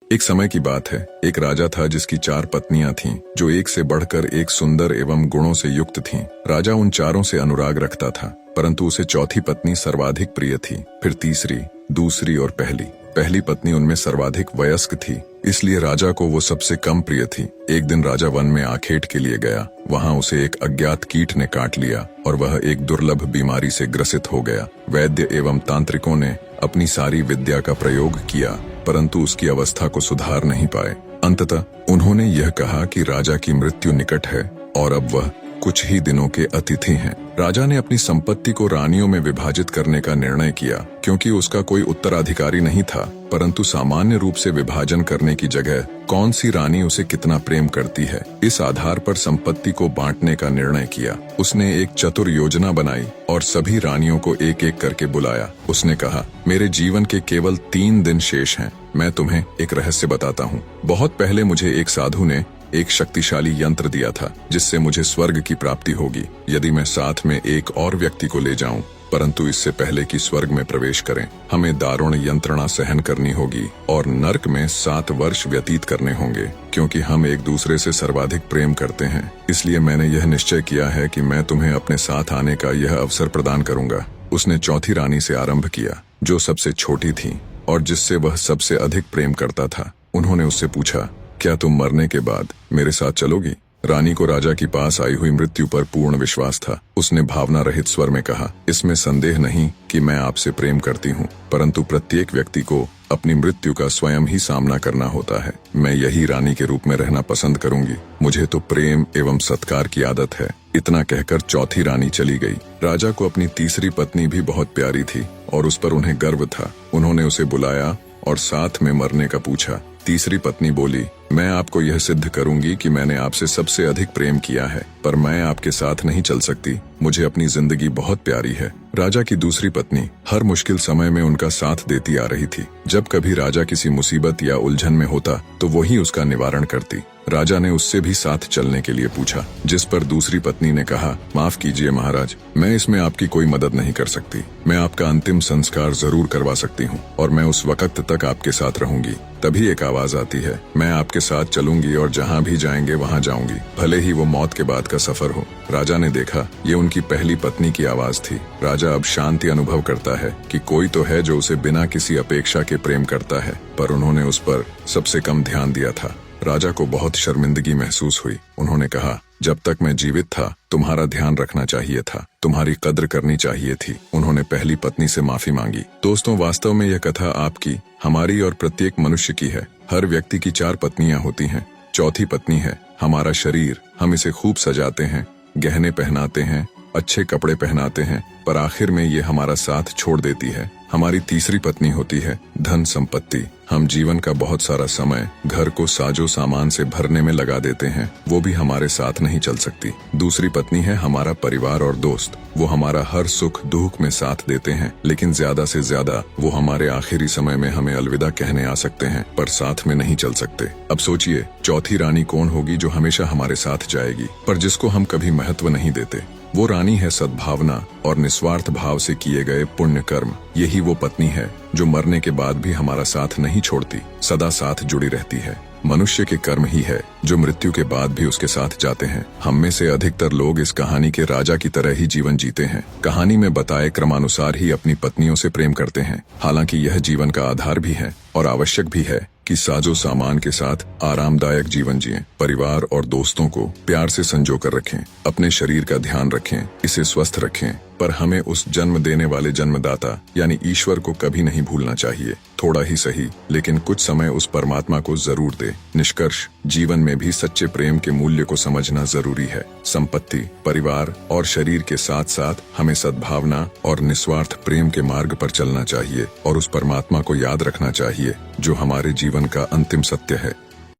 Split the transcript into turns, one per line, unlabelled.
एक समय की बात है, एक राजा था जिसकी 4 पत्नियां थीं, जो एक से बढ़कर एक सुंदर एवं गुणों से युक्त थीं। राजा उन चारों से अनुराग रखता था, परंतु उसे चौथी पत्नी सर्वाधिक प्रिय थी, फिर तीसरी, दूसरी और पहली पत्नी उनमें सर्वाधिक वयस्क थी, इसलिए राजा को वो सबसे कम प्रिय थी। एक दिन राजा वन में आखेट के लिए गया। वहाँ उसे एक अज्ञात कीट ने काट लिया और वह एक दुर्लभ बीमारी से ग्रसित हो गया। वैद्य एवं तांत्रिकों ने अपनी सारी विद्या का प्रयोग किया, परंतु उसकी अवस्था को सुधार नहीं पाए। अंततः उन्होंने यह कहा कि राजा की मृत्यु निकट है और अब वह कुछ ही दिनों के अतिथि हैं। राजा ने अपनी संपत्ति को रानियों में विभाजित करने का निर्णय किया, क्योंकि उसका कोई उत्तराधिकारी नहीं था। परंतु सामान्य रूप से विभाजन करने की जगह कौन सी रानी उसे कितना प्रेम करती है, इस आधार पर संपत्ति को बांटने का निर्णय किया। उसने एक चतुर योजना बनाई और सभी रानियों को एक एक करके बुलाया। उसने कहा, मेरे जीवन के केवल 3 दिन शेष हैं। मैं तुम्हें एक रहस्य बताता हूँ। बहुत पहले मुझे एक साधु ने एक शक्तिशाली यंत्र दिया था, जिससे मुझे स्वर्ग की प्राप्ति होगी यदि मैं साथ में एक और व्यक्ति को ले जाऊं। परंतु इससे पहले कि स्वर्ग में प्रवेश करें, हमें दारुण यंत्रणा सहन करनी होगी और नरक में 7 वर्ष व्यतीत करने होंगे। क्योंकि हम एक दूसरे से सर्वाधिक प्रेम करते हैं, इसलिए मैंने यह निश्चय किया है कि मैं तुम्हें अपने साथ आने का यह अवसर प्रदान करूंगा। उसने चौथी रानी से आरंभ किया, जो सबसे छोटी थी और जिससे वह सबसे अधिक प्रेम करता था। उन्होंने उससे पूछा, क्या तुम मरने के बाद मेरे साथ चलोगी? रानी को राजा के पास आई हुई मृत्यु पर पूर्ण विश्वास था। उसने भावना रहित स्वर में कहा, इसमें संदेह नहीं कि मैं आपसे प्रेम करती हूँ, परंतु प्रत्येक व्यक्ति को अपनी मृत्यु का स्वयं ही सामना करना होता है। मैं यही रानी के रूप में रहना पसंद करूंगी। मुझे तो प्रेम एवं सत्कार की आदत है। इतना कहकर चौथी रानी चली गई। राजा को अपनी तीसरी पत्नी भी बहुत प्यारी थी और उस पर उन्हें गर्व था। उन्होंने उसे बुलाया और साथ में मरने का पूछा। तीसरी पत्नी बोली, मैं आपको यह सिद्ध करूंगी कि मैंने आपसे सबसे अधिक प्रेम किया है, पर मैं आपके साथ नहीं चल सकती। मुझे अपनी जिंदगी बहुत प्यारी है। राजा की दूसरी पत्नी हर मुश्किल समय में उनका साथ देती आ रही थी। जब कभी राजा किसी मुसीबत या उलझन में होता तो वही उसका निवारण करती। राजा ने उससे भी साथ चलने के लिए पूछा, जिस पर दूसरी पत्नी ने कहा, माफ कीजिए महाराज, मैं इसमें आपकी कोई मदद नहीं कर सकती। मैं आपका अंतिम संस्कार जरूर करवा सकती हूँ और मैं उस वक्त तक आपके साथ रहूंगी। तभी एक आवाज आती है, मैं आपके साथ चलूंगी और जहाँ भी जाएंगे वहाँ जाऊंगी, भले ही वो मौत के बाद का सफर हो। राजा ने देखा, ये उनकी पहली पत्नी की आवाज थी। राजा अब शांति अनुभव करता है कि कोई तो है जो उसे बिना किसी अपेक्षा के प्रेम करता है, पर उन्होंने उस पर सबसे कम ध्यान दिया था। राजा को बहुत शर्मिंदगी महसूस हुई। उन्होंने कहा, जब तक मैं जीवित था तुम्हारा ध्यान रखना चाहिए था, तुम्हारी कद्र करनी चाहिए थी। उन्होंने पहली पत्नी से माफी मांगी। दोस्तों, वास्तव में यह कथा आपकी, हमारी और प्रत्येक मनुष्य की है। हर व्यक्ति की 4 पत्नियां होती हैं। चौथी पत्नी है हमारा शरीर। हम इसे खूब सजाते हैं, गहने पहनाते हैं, अच्छे कपड़े पहनाते हैं, पर आखिर में ये हमारा साथ छोड़ देती है। हमारी तीसरी पत्नी होती है धन संपत्ति। हम जीवन का बहुत सारा समय घर को साजो सामान से भरने में लगा देते हैं, वो भी हमारे साथ नहीं चल सकती। दूसरी पत्नी है हमारा परिवार और दोस्त। वो हमारा हर सुख दुख में साथ देते हैं, लेकिन ज्यादा से ज्यादा वो हमारे आखिरी समय में हमें अलविदा कहने आ सकते हैं, पर साथ में नहीं चल सकते। अब सोचिए, चौथी रानी कौन होगी जो हमेशा हमारे साथ जाएगी, पर जिसको हम कभी महत्व नहीं देते? वो रानी है सद्भावना और निस्वार्थ भाव से किए गए पुण्य कर्म। यही वो पत्नी है जो मरने के बाद भी हमारा साथ नहीं छोड़ती, सदा साथ जुड़ी रहती है। मनुष्य के कर्म ही है जो मृत्यु के बाद भी उसके साथ जाते हैं। हम में से अधिकतर लोग इस कहानी के राजा की तरह ही जीवन जीते हैं। कहानी में बताए क्रमानुसार ही अपनी पत्नियों से प्रेम करते हैं। हालांकि यह जीवन का आधार भी है और आवश्यक भी है कि साजो सामान के साथ आरामदायक जीवन जिएं, परिवार और दोस्तों को प्यार से संजो कर रखें, अपने शरीर का ध्यान रखें, इसे स्वस्थ रखें, पर हमें उस जन्म देने वाले जन्मदाता यानी ईश्वर को कभी नहीं भूलना चाहिए। थोड़ा ही सही, लेकिन कुछ समय उस परमात्मा को जरूर दे। निष्कर्ष, जीवन में भी सच्चे प्रेम के मूल्य को समझना जरूरी है। संपत्ति, परिवार और शरीर के साथ साथ हमें सद्भावना और निस्वार्थ प्रेम के मार्ग पर चलना चाहिए और उस परमात्मा को याद रखना चाहिए जो हमारे जीवन का अंतिम सत्य है।